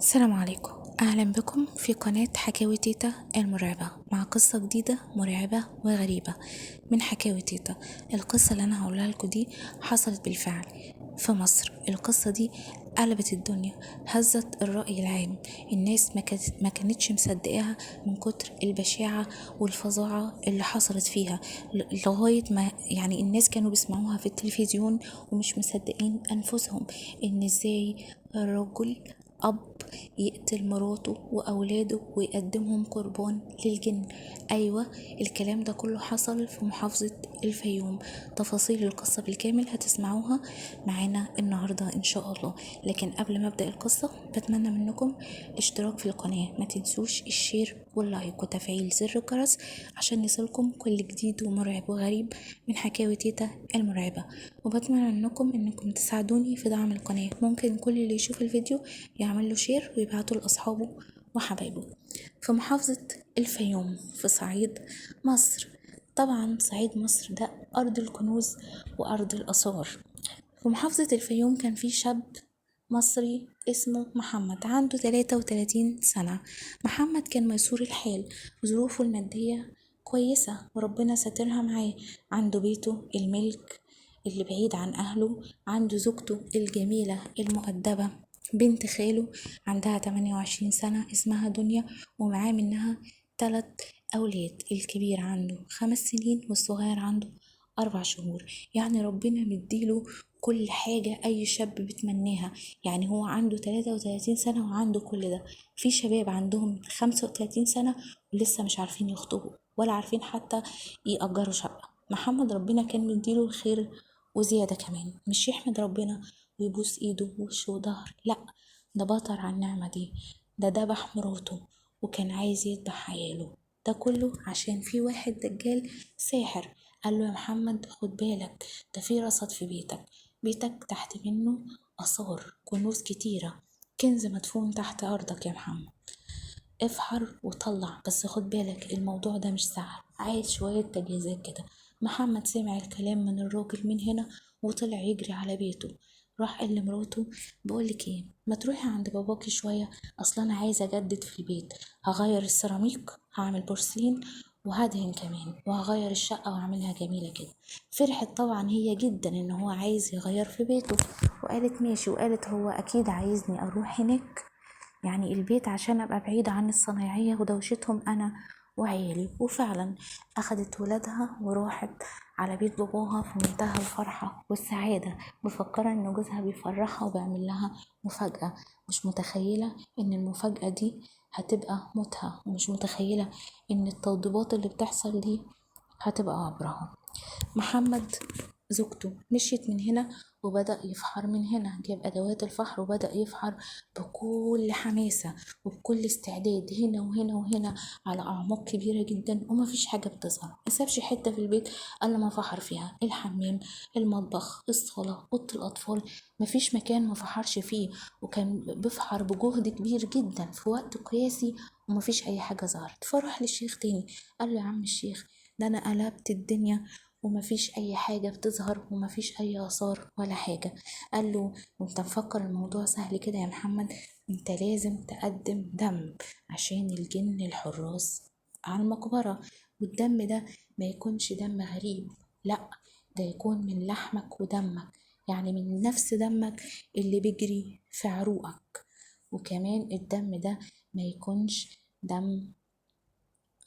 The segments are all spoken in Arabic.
السلام عليكم، أهلا بكم في قناة حكاوي تيتا المرعبة مع قصة جديدة مرعبة وغريبة من حكاوي تيتا. القصة اللي أنا هقولها لكم دي حصلت بالفعل في مصر. القصة دي قلبت الدنيا، هزت الرأي العام. الناس ما كانتش مصدقاها من كتر البشاعة والفظاعة اللي حصلت فيها، لغاية ما يعني الناس كانوا بيسمعوها في التلفزيون ومش مصدقين أنفسهم إن إزاي الرجل أب يقتل مراته وأولاده ويقدمهم قربان للجن. أيوة، الكلام ده كله حصل في محافظة الفيوم. تفاصيل القصة بالكامل هتسمعوها معانا النهاردة إن شاء الله. لكن قبل ما أبدأ القصة بتمنى منكم الاشتراك في القناة، ما تنسوش الشير واللايك وتفعيل زر الجرس عشان يصلكم كل جديد ومرعب وغريب من حكاوي تيتا المرعبة. وبتمنى انكم تساعدوني في دعم القناة. ممكن كل اللي يشوف الفيديو يعمل له شير ويبعته لأصحابه وحبايبه. في محافظة الفيوم في صعيد مصر. طبعا صعيد مصر ده أرض الكنوز وأرض الآثار. في محافظة الفيوم كان في شاب مصري اسمه محمد، عنده 33 سنة. محمد كان ميسور الحال، ظروفه المادية كويسة وربنا ساترها معاه. عنده بيته الملك اللي بعيد عن أهله، عنده زوجته الجميلة المؤدبة بنت خاله عندها 28 سنة اسمها دنيا، ومعاه منها 3 أولاد. الكبير عنده 5 سنين والصغير عنده 4 شهور. يعني ربنا مديله كل حاجة أي شاب بتمناها. يعني هو عنده 33 سنة وعنده كل ده. في شباب عندهم 35 سنة ولسه مش عارفين يخطبوا ولا عارفين حتى يأجروا شقة. محمد ربنا كان مديله الخير وزيادة كمان، مش يحمد ربنا ويبوس ايده ووشه وظهر، لا، ده بطر على النعمة دي. ده ذبح مراته وكان عايز يذبح عياله. ده كله عشان في واحد دجال ساحر قال له يا محمد خد بالك، ده في رصد في بيتك تحت منه آثار كنوز كتيرة، كنز مدفون تحت أرضك يا محمد، افحر وطلع، بس خد بالك الموضوع ده مش سهل، عايز شوية تجهيزات كده. محمد سمع الكلام من الراجل من هنا وطلع يجري على بيته. راح قال لمراته بقولك ايه، ما تروحي عند باباكي شوية، اصلا انا عايزة اجدد في البيت، هغير السيراميك، هعمل بورسلين وهدهن كمان، وهغير الشقة واعملها جميلة كده. فرحت طبعا هي جدا ان هو عايز يغير في بيته، وقالت ماشي، وقالت هو اكيد عايزني اروح هناك يعني البيت عشان ابقى بعيدة عن الصنايعية ودوشتهم انا وعيالي. وفعلا اخدت ولادها وراحت على بيت باباها في منتهى الفرحة والسعادة، مفكرة ان جوزها بيفرحها وبيعمل لها مفاجأة. مش متخيلة ان المفاجأة دي هتبقى موتها، ومش متخيلة ان التوضيبات اللي بتحصل دي هتبقى عبرها. محمد زوجته مشيت من هنا وبدأ يفحر من هنا، جاب أدوات الفحر وبدأ يفحر بكل حماسة وبكل استعداد هنا وهنا وهنا على أعماق كبيرة جدا، ومفيش حاجة بتظهر. مسابش حتة في البيت إلا ما فحر فيها، الحمام، المطبخ، الصالة، أوضة الأطفال، مفيش مكان ما فحرش فيه. وكان بيفحر بجهد كبير جدا في وقت قياسي ومفيش أي حاجة ظهرت. فراح للشيخ تاني قال له يا عم الشيخ، ده أنا قلبت الدنيا ومفيش اي حاجة بتظهر ومفيش اي اثار ولا حاجة. قال له وانت مفكر الموضوع سهل كده يا محمد؟ انت لازم تقدم دم عشان الجن الحراس على المقبرة، والدم ده ما يكونش دم غريب، لا، ده يكون من لحمك ودمك، يعني من نفس دمك اللي بيجري في عروقك. وكمان الدم ده ما يكونش دم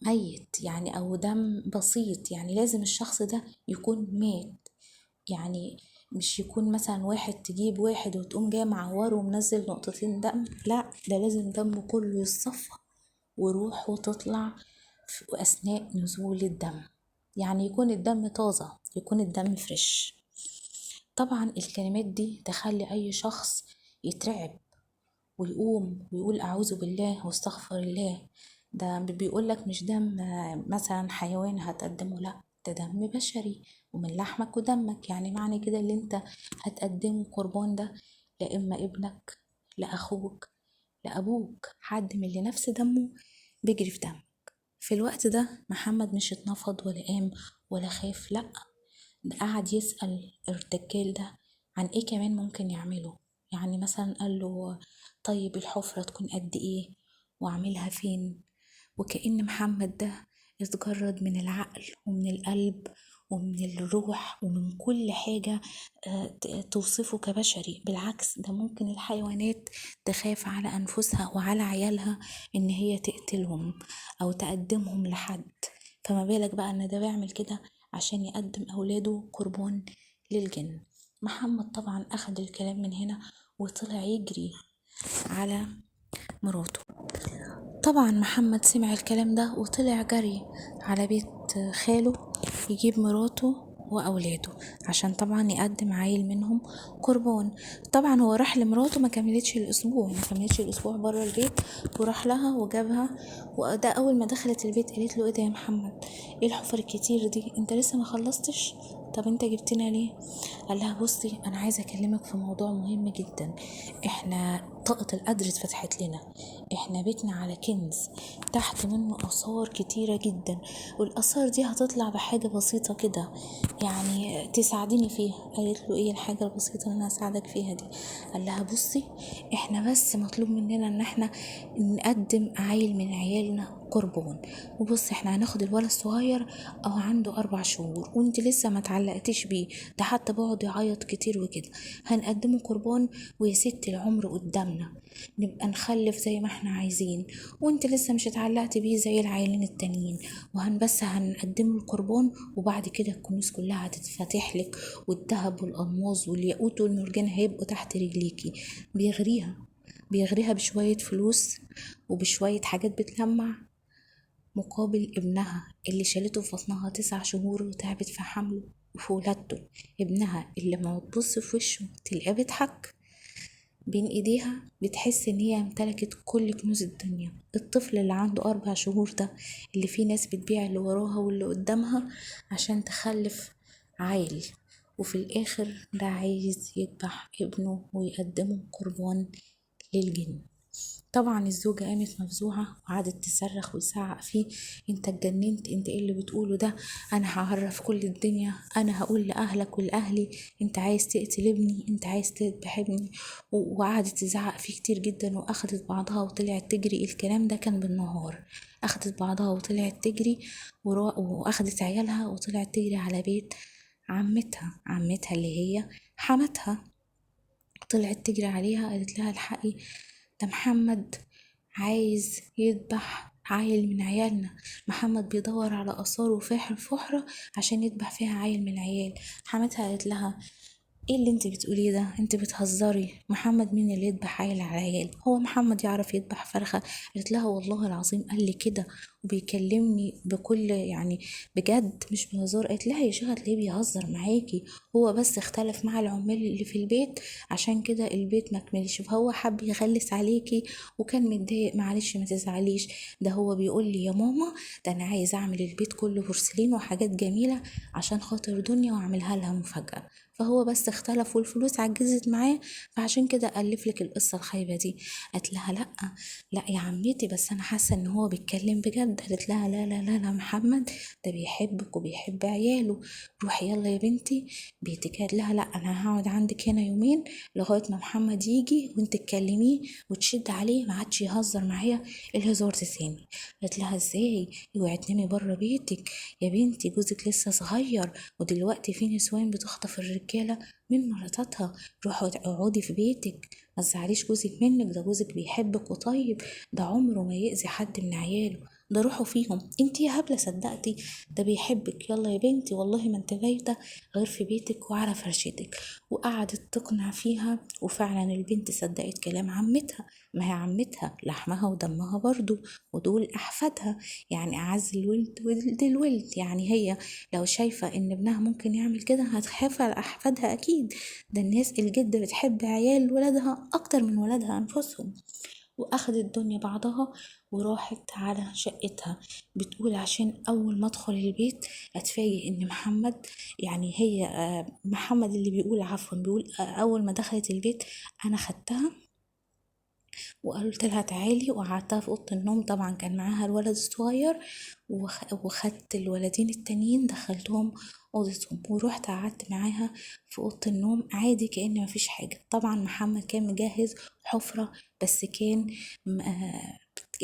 ميت يعني او دم بسيط، يعني لازم الشخص ده يكون مات. يعني مش يكون مثلا واحد تجيب واحد وتقوم جاي معوره ومنزل نقطتين دم، لا، ده لازم دمه كله يتصفى وروحه تطلع في اثناء نزول الدم، يعني يكون الدم طازة، يكون الدم فريش. طبعا الكلمات دي تخلي اي شخص يترعب ويقوم ويقول أعوذ بالله واستغفر الله. ده بيقولك مش دم مثلا حيوان هتقدمه، لا، ده دم بشري ومن لحمك ودمك. يعني معنى كده اللي انت هتقدمه قربان ده لا إما ابنك، لا أخوك، لا أبوك، حد من اللي نفس دمه بيجري في دمك. في الوقت ده محمد مش اتنفض ولا قام ولا خاف، لا، ده قعد يسأل الدجال ده عن ايه كمان ممكن يعمله. يعني مثلا قال له طيب الحفرة تكون قد ايه واعملها فين، وكأن محمد ده اتجرد من العقل ومن القلب ومن الروح ومن كل حاجة توصفه كبشري. بالعكس ده ممكن الحيوانات تخاف على أنفسها وعلى عيالها إن هي تقتلهم أو تقدمهم لحد، فما بالك بقى إن ده بيعمل كده عشان يقدم أولاده قربان للجن. محمد طبعا أخد الكلام من هنا وطلع يجري على مراته. طبعا محمد سمع الكلام ده وطلع جري على بيت خاله يجيب مراته وأولاده عشان طبعا يقدم عيل منهم قربان. طبعا هو راح لمراته ما كملتش الأسبوع بره البيت، وراح لها وجابها. وده أول ما دخلت البيت قالت له ايه ده يا محمد، ايه الحفر الكتير دي، انت لسه ما خلصتش؟ طب انت جبتنا ليه؟ قال لها بصي انا عايزه اكلمك في موضوع مهم جدا. احنا طاقة القدر اتفتحت لنا، احنا بيتنا على كنز تحت منه آثار كتيرة جدا، والآثار دي هتطلع بحاجة بسيطة كده يعني تساعدني فيها. قالت له ايه الحاجة البسيطة اللي انا هساعدك فيها دي؟ قال لها بصي احنا بس مطلوب مننا ان احنا نقدم عيل من عيالنا قربان، وبص احنا هناخد الولد الصغير او عنده 4 شهور وانت لسه ما تعلقتيش بيه، ده حتى بقعد يعيط كتير وكده، هنقدمه قربان ويا ست العمر قدامنا نبقى نخلف زي ما احنا عايزين، وانت لسه مش اتعلقت بيه زي العيلين التانيين، بس هنقدمه القربان وبعد كده الكنوز كلها هتتفتح لك، والذهب والالماظ والياقوت والمرجان هيبقوا تحت رجليكي. بيغريها بشوية فلوس وبشوية حاجات بتلمع مقابل ابنها اللي شالته في بطنها 9 شهور وتعبت في حمله وفي ولادته. ابنها اللي ما تبص في وشه تلاقيه بيضحك بين ايديها، بتحس ان هي امتلكت كل كنوز الدنيا. الطفل اللي عنده 4 شهور ده اللي فيه ناس بتبيع اللي وراها واللي قدامها عشان تخلف عيل، وفي الاخر ده عايز يذبح ابنه ويقدمه قربان للجن. طبعا الزوجة قامت مفزوعة وقعدت تصرخ وتزعق فيه، انت اتجننت، انت ايه اللي بتقوله ده، انا هعرف كل الدنيا، انا هقول لاهلك ولاهلي انت عايز تقتل ابني، انت عايز تذبح ابني. وقعدت تزعق فيه كتير جدا، واخدت بعضها وطلعت تجري. الكلام ده كان بالنهار. اخدت بعضها وطلعت تجري واخدت عيالها وطلعت تجري على بيت عمتها اللي هي حماتها. طلعت تجري عليها قالت لها الحقي، ده محمد عايز يذبح عيل من عيالنا، محمد بيدور على آثار وفاحر فحرة عشان يذبح فيها عيل من العيال. حماتها قالت لها ايه اللي انت بتقوليه ده، انت بتهزري، محمد مين اللي يذبح عيل على عيال، هو محمد يعرف يذبح فرخة؟ قالت لها والله العظيم قال لي كده وبيكلمني بكل يعني بجد مش بهزار. قالت لها يا شيخة ليه بيهزر معاكي، هو بس اختلف مع العمال اللي في البيت عشان كده البيت مكملش، فهو حب يغلس عليكي وكان متضايق، معلش ما تزعليش، ده هو بيقول لي يا ماما ده انا عايز اعمل البيت كله بورسلين وحاجات جميلة عشان خاطر دنيا واعملها لها مفاجأة، فهو بس اختلف والفلوس عجزت معاه فعشان كده ألف لك القصة الخايبة دي. قالت لها لا لا يا عمتي بس أنا حاسة إن هو بيتكلم بجد. قالت لها لا لا لا لا محمد ده بيحبك وبيحب عياله، روحي يلا يا بنتي بيتك. قالت لها لا أنا هقعد عندك هنا يومين لغاية ما محمد يجي وانت تكلميه وتشد عليه ما عادش يهزر معايا الهزار ده تاني. قالت لها ازاي، اوعي تنامي بره بيتك يا بنتي، جوزك لسه صغير ودلوقتي في نسوان بتخطف الرجالة من مراتاتها، روحي اقعدي في بيتك ما تزعليش جوزك منك، ده جوزك بيحبك وطيب، ده عمره ما يأذي حد من عياله، ده روحوا فيهم انتي يا هبلة صدقتي، ده بيحبك، يلا يا بنتي والله ما انت بايتة غير في بيتك وعلى فرشتك. وقعدت تقنع فيها وفعلا البنت صدقت كلام عمتها، ما هي عمتها لحمها ودمها برضو ودول أحفادها، يعني أعز الولد ولد الولد، يعني هي لو شايفة ان ابنها ممكن يعمل كده هتخاف على احفادها اكيد، ده الناس الجد بتحب عيال ولادها اكتر من ولادها انفسهم. واخدت الدنيا بعضها وراحت على شقتها، بتقول عشان اول ما ادخل البيت اتفاجئ ان محمد، يعني هي محمد اللي بيقول عفوا بيقول اول ما دخلت البيت انا خدتها وقلت لها تعالي، وقعدتها في اوضه النوم. طبعا كان معاها الولد الصغير، وخدت الولدين التانيين دخلتهم اوضتهم، ورحت قعدت معاها في اوضه النوم عادي كأن مفيش حاجه. طبعا محمد كان مجهز حفره، بس كان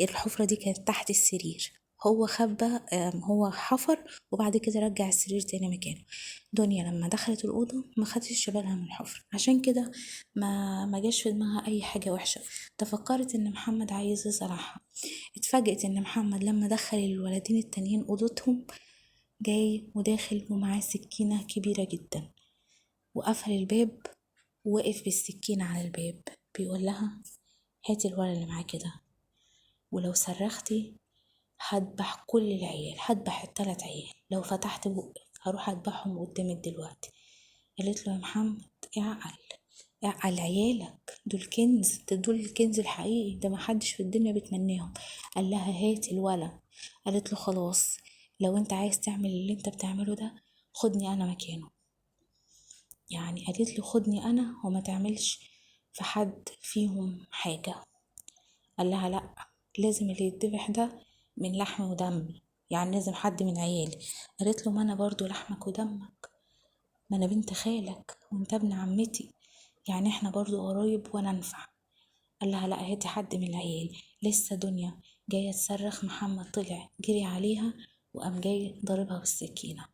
الحفره دي كانت تحت السرير. هو خبى، هو حفر وبعد كده رجع السرير تاني مكانه. دنيا لما دخلت الأوضة ما خدتش بالها من الحفر، عشان كده ما جاش في دماغها أي حاجة وحشة. تفكرت إن محمد عايز يصلحها. اتفاجئت إن محمد لما دخل الولدين التانيين أوضتهم جاي وداخل ومعاه سكينة كبيرة جدا، وقفل الباب ووقف بالسكينة على الباب بيقول لها هاتي الولد اللي معاكي ده، ولو صرختي هذبح كل العيال، هذبح ال3 عيال، لو فتحت بقك هروح اذبحهم قدامك دلوقتي. قالت له يا محمد اعقل، اعقل، عيالك دول كنز، دول الكنز الحقيقي، ده محدش في الدنيا بيتمناهم. قال لها هاتي الولد. قالت له خلاص، لو انت عايز تعمل اللي انت بتعمله ده خدني انا مكانه. يعني قالت له خدني انا وما تعملش في حد فيهم حاجة. قال لها لا، لازم اللي يتذبح ده من لحم ودمي، يعني لازم حد من عيالي. قالت له ما انا برضو لحمك ودمك، ما انا بنت خالك وانت ابن عمتي، يعني احنا برضو قرايب وانا انفع. قال لها لا، هاتي حد من العيال. لسه دنيا جاية تصرخ، محمد طلع جري عليها وقام جاي ضربها بالسكينة.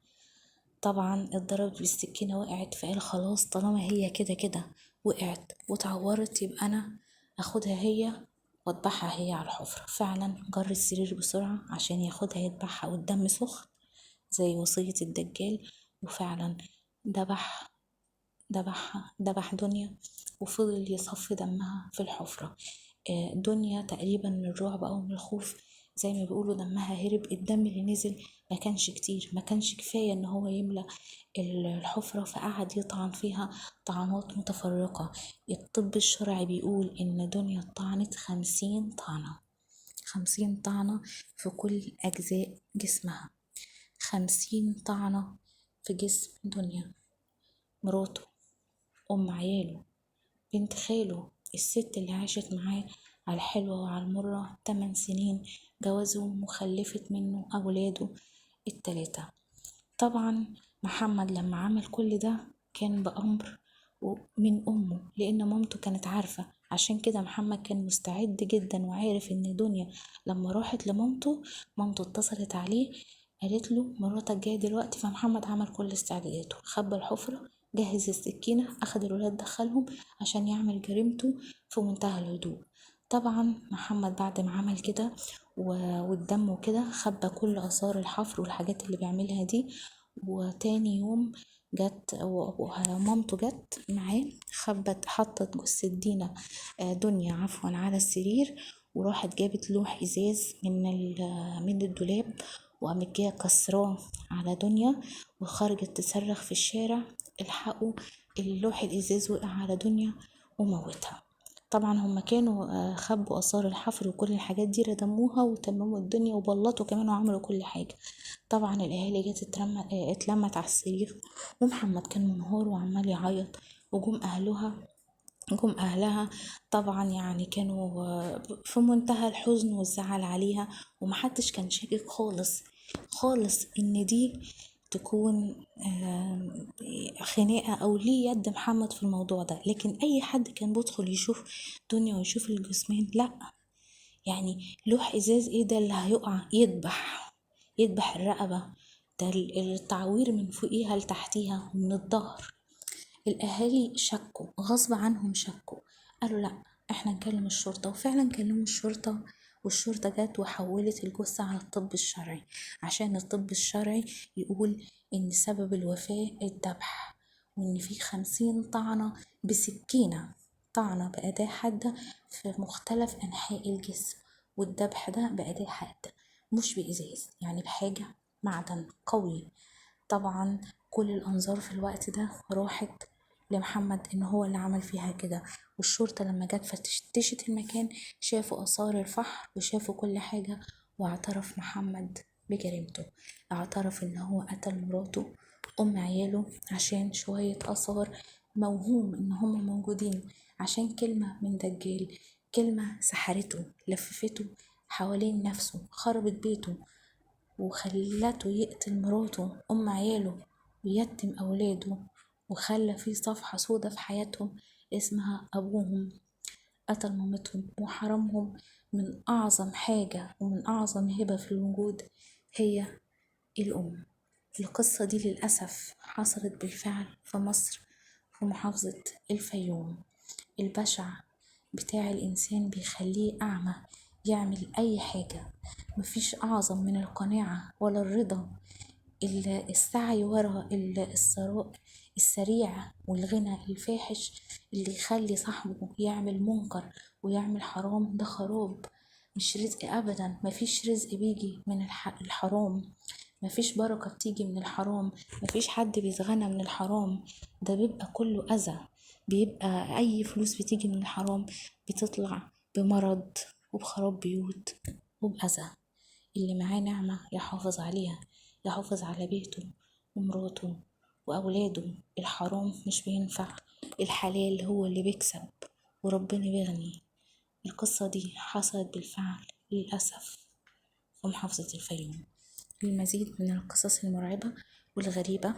طبعا اتضربت بالسكينة وقعت، فقال خلاص طالما هي كده كده وقعت واتعورت يبقى انا اخدها هي واذبحها هي على الحفرة. فعلا جر السرير بسرعة عشان ياخدها يذبحها والدم سخن زي وصية الدجال، وفعلا ذبح ذبح دنيا وفضل يصفي دمها في الحفرة. دنيا تقريبا من الرعب أو من الخوف زي ما بيقولوا دمها هرب. الدم اللي نزل ما كانش كتير، ما كانش كفاية ان هو يملأ الحفرة، فقعد يطعن فيها طعنات متفرقة. الطب الشرعي بيقول ان دنيا اتطعنت 50 طعنة، 50 طعنة في كل أجزاء جسمها، 50 طعنة في جسم دنيا، مراته، أم عياله، بنت خاله، الست اللي عاشت معاه على الحلوة وعلى المرة 8 سنين، جوازهم وخلفت منه أولاده ال3. طبعا محمد لما عمل كل ده كان بأمر من أمه، لأن مامته كانت عارفة. عشان كده محمد كان مستعد جدا وعارف إن دنيا لما راحت لمامته، مامته اتصلت عليه قالت له مراتك جاية دلوقتي. فمحمد عمل كل استعداداته، خبى الحفرة، جهز السكينة، أخد الولاد دخلهم عشان يعمل جريمته في منتهى الهدوء. طبعا محمد بعد ما عمل كده والدم وكده خبى كل آثار الحفر والحاجات اللي بيعملها دي. وتاني يوم جت مامته جت معاه، حطت جثة دنيا عفوا على السرير، وراحت جابت لوح ازاز من الدولاب وقامت جايه كسراه على دنيا، وخرجت تصرخ في الشارع الحقوا، اللوح الازاز وقع على دنيا وموتها. طبعا هم كانوا خبوا آثار الحفر وكل الحاجات دي، ردموها وتمموا الدنيا وبلطوا كمان وعملوا كل حاجة. طبعا الأهالي جت اتلمت على السرير، ومحمد كان منهار وعمال يعيط، جم أهلها. طبعا يعني كانوا في منتهى الحزن والزعل عليها، ومحدش كان شاكك خالص خالص إن دي تكون خناقة أو ليه يد محمد في الموضوع ده. لكن أي حد كان بيدخل يشوف دنيا ويشوف الجسمين، لأ، يعني لوح ازاز ايه ده اللي هيقع يذبح الرقبة، ده التعوير من فوقيها لتحتيها ومن الظهر. الاهالي شكوا غصب عنهم، شكوا قالوا لا احنا نكلم الشرطة. وفعلا كلموا الشرطة، والشرطة جت وحولت الجثة على الطب الشرعي عشان الطب الشرعي يقول ان سبب الوفاة الذبح، وان في 50 طعنة بسكينة، طعنة بأداة حادة في مختلف أنحاء الجسم، والذبح ده بأداة حادة مش بإزاز، يعني بحاجة معدن قوي. طبعا كل الأنظار في الوقت ده راحت لمحمد إن هو اللي عمل فيها كده. والشرطة لما جت فتشت المكان شافوا آثار الفحر وشافوا كل حاجة، واعترف محمد بجريمته، اعترف إن هو قتل مراته أم عياله عشان شوية آثار موهوم إن هم موجودين، عشان كلمة من دجال كلمة سحرته، لففته حوالين نفسه، خربت بيته وخلته يقتل مراته أم عياله ويتم أولاده، وخلى في صفحة سودة في حياتهم اسمها أبوهم قتل مامتهم وحرمهم من أعظم حاجة ومن أعظم هبة في الوجود، هي الأم. القصة دي للأسف حصلت بالفعل في مصر، في محافظة الفيوم. البشع بتاع الإنسان بيخليه أعمى يعمل أي حاجة. مفيش أعظم من القناعة ولا الرضا، السعي ورا الثراء السريع والغنى الفاحش اللي يخلي صاحبه يعمل منكر ويعمل حرام. ده خراب، مش رزق أبدا. مفيش رزق بيجي من الحرام، مفيش بركة بتيجي من الحرام، مفيش حد بيتغنى من الحرام. ده بيبقى كله أذى. بيبقى أي فلوس بتيجي من الحرام بتطلع بمرض وبخراب بيوت وبأذى. اللي معاه نعمة يحافظ عليها، يحافظ على بيته ومراته وأولاده. الحرام مش بينفع، الحلال هو اللي بيكسب وربنا بيغني. القصة دي حصلت بالفعل للأسف في محافظة الفيوم. للمزيد من القصص المرعبة والغريبة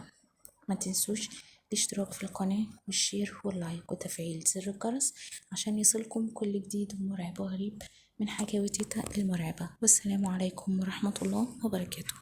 ما تنسوش الاشتراك في القناة والشير واللايك وتفعيل زر الجرس عشان يصلكم كل جديد ومرعب وغريب من حكاوي تيتا المرعبة. والسلام عليكم ورحمة الله وبركاته.